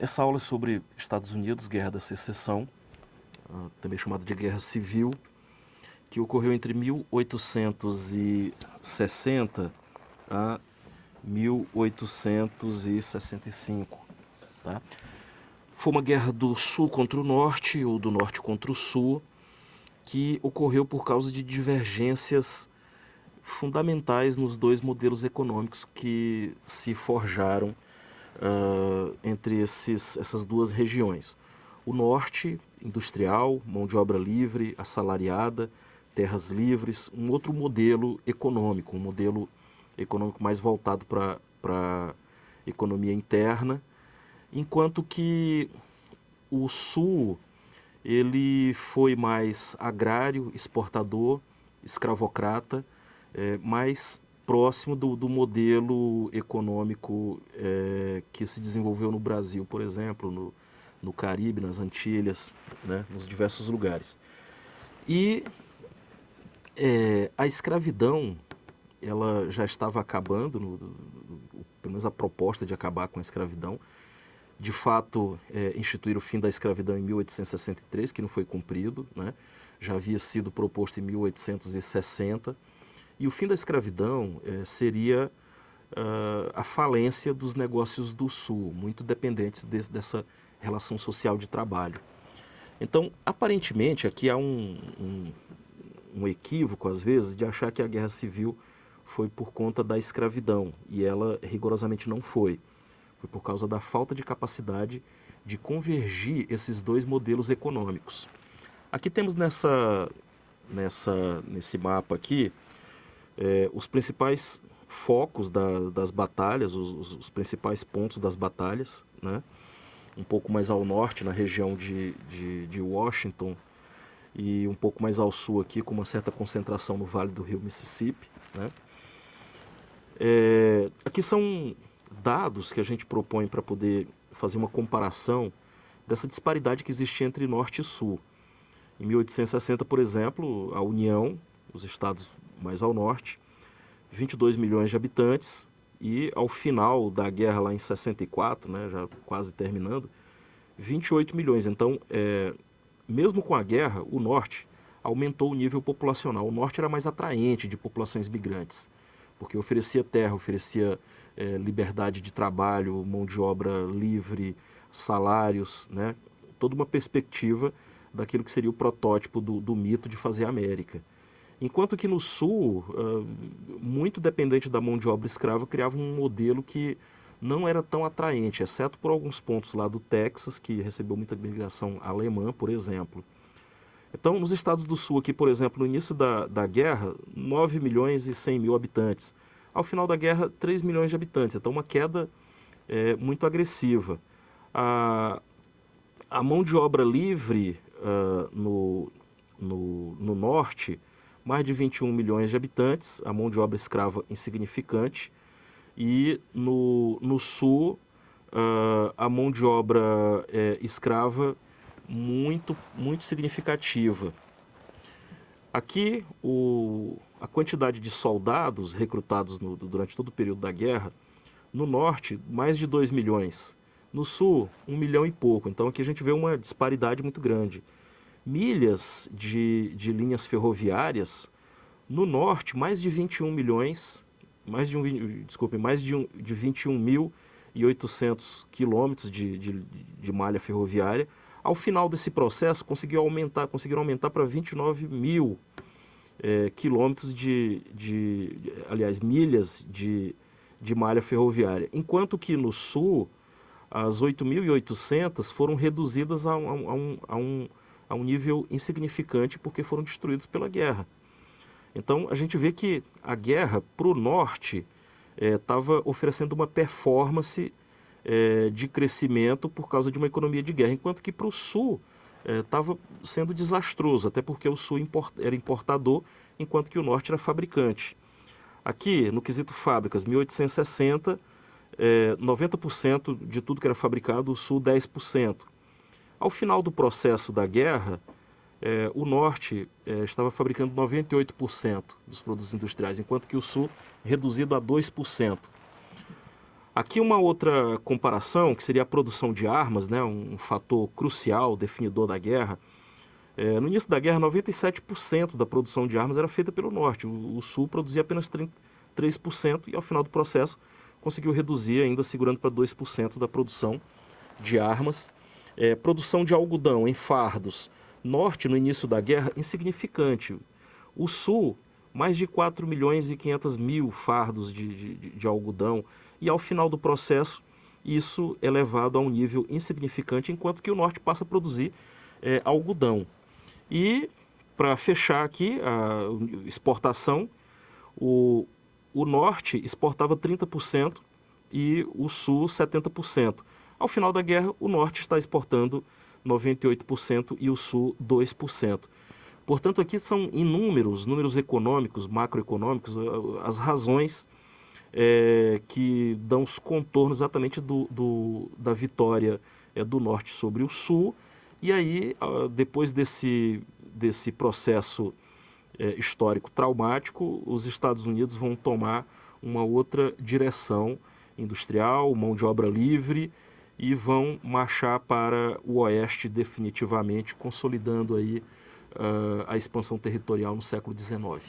Essa aula é sobre Estados Unidos, Guerra da Secessão, também chamada de Guerra Civil, que ocorreu entre 1860 a 1865. Tá? Foi uma guerra do Sul contra o Norte, ou do Norte contra o Sul, que ocorreu por causa de divergências fundamentais nos dois modelos econômicos que se forjaram entre essas duas regiões. O norte, industrial, mão de obra livre, assalariada, terras livres, um outro modelo econômico, um modelo econômico mais voltado para a economia interna, enquanto que o sul ele foi mais agrário, exportador, escravocrata, mais próximo do modelo econômico que se desenvolveu no Brasil, por exemplo, no Caribe, nas Antilhas, né, nos diversos lugares. E a escravidão, ela já estava acabando, pelo menos a proposta de acabar com a escravidão. De fato, instituir o fim da escravidão em 1863, que não foi cumprido, né? Já havia sido proposto em 1860. E o fim da escravidão seria a falência dos negócios do Sul, muito dependentes dessa relação social de trabalho. Então, aparentemente, aqui há um equívoco, às vezes, de achar que a Guerra Civil foi por conta da escravidão, e ela rigorosamente não foi. Foi por causa da falta de capacidade de convergir esses dois modelos econômicos. Aqui temos nesse mapa aqui os principais focos das batalhas, os principais pontos das batalhas, né? Um pouco mais ao norte, na região de Washington, e um pouco mais ao sul aqui, com uma certa concentração no Vale do Rio Mississippi, né? Aqui são dados que a gente propõe para poder fazer uma comparação dessa disparidade que existia entre norte e sul. Em 1860, por exemplo, a União, os estados mais ao norte, 22 milhões de habitantes, e ao final da guerra lá em 64, né, já quase terminando, 28 milhões. Então, mesmo com a guerra, o norte aumentou o nível populacional. O norte era mais atraente de populações migrantes, porque oferecia terra, oferecia liberdade de trabalho, mão de obra livre, salários, né? Toda uma perspectiva daquilo que seria o protótipo do mito de fazer a América. Enquanto que no Sul, muito dependente da mão de obra escrava, criava um modelo que não era tão atraente, exceto por alguns pontos lá do Texas, que recebeu muita migração alemã, por exemplo. Então, nos estados do Sul, aqui, por exemplo, no início da guerra, 9 milhões e 100 mil habitantes. Ao final da guerra, 3 milhões de habitantes. Então, uma queda muito agressiva. A mão de obra livre no norte, mais de 21 milhões de habitantes, a mão de obra escrava insignificante. E no sul, a mão de obra escrava muito, muito significativa. Aqui, a quantidade de soldados recrutados durante todo o período da guerra, no norte, mais de 2 milhões. No sul, 1 milhão e pouco. Então aqui a gente vê uma disparidade muito grande. Milhas de linhas ferroviárias, no norte, mais de 21 milhões, de 21.800 quilômetros de malha ferroviária. Ao final desse processo, conseguiram aumentar para 29 mil quilômetros milhas de malha ferroviária. Enquanto que no sul, as 8.800 foram reduzidas a um nível insignificante porque foram destruídos pela guerra. Então a gente vê que a guerra para o norte estava oferecendo uma performance de crescimento por causa de uma economia de guerra, enquanto que para o sul estava sendo desastroso, até porque o sul era importador, enquanto que o norte era fabricante. Aqui, no quesito fábricas, 1860, 90% de tudo que era fabricado, o sul 10%. Ao final do processo da guerra, o norte estava fabricando 98% dos produtos industriais, enquanto que o sul reduzido a 2%. Aqui uma outra comparação, que seria a produção de armas, né, um fator crucial, definidor da guerra. No início da guerra, 97% da produção de armas era feita pelo norte. O sul produzia apenas 3% e ao final do processo conseguiu reduzir, ainda segurando para 2% da produção de armas. Produção de algodão em fardos. Norte, no início da guerra, insignificante. O sul, mais de 4 milhões e 500 mil fardos de algodão. E ao final do processo, isso é levado a um nível insignificante, enquanto que o norte passa a produzir algodão. E, para fechar aqui a exportação, o norte exportava 30% e o sul 70%. Ao final da guerra, o norte está exportando 98% e o sul 2%. Portanto, aqui são inúmeros números econômicos, macroeconômicos, as razões que dão os contornos exatamente da vitória do norte sobre o sul. E aí, depois desse processo histórico traumático, os Estados Unidos vão tomar uma outra direção industrial, mão de obra livre, e vão marchar para o oeste definitivamente, consolidando aí a expansão territorial no século XIX.